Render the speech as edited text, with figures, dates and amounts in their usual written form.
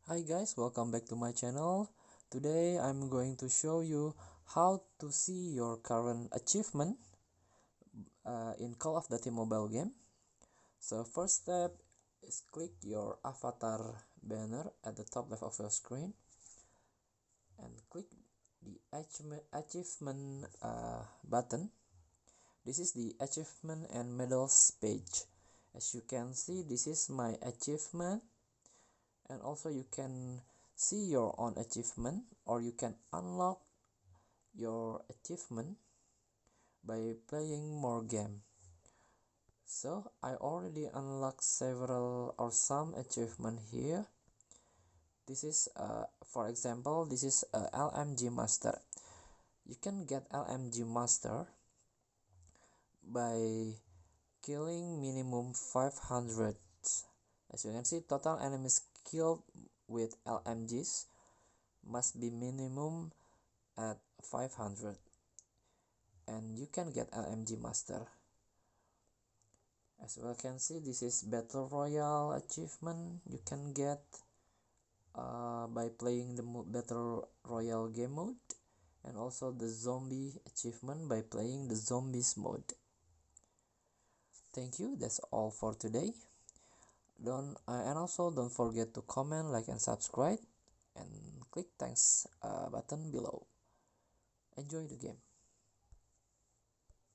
Hi guys, welcome back to my channel. Today I'm going to show you how to see your current achievement in Call of Duty mobile game. So first step is click your avatar banner at the top left of your screen and click the achievement button. This is the achievement and medals page. As you can see, this is my achievement, and also you can see your own achievement, or you can unlock your achievement by playing more game. So I already unlocked several or some achievement here. This is for example, this is LMG master. You can get LMG master by killing minimum 500. As you can see, total enemies killed with LMGs must be minimum at 500, and you can get LMG master. As you can see, this is battle royale achievement you can get by playing the battle royale game mode, and also the zombie achievement by playing the zombies mode. Thank you, that's all for today. And also don't forget to comment, like, and subscribe, and click thanks button below. Enjoy the game.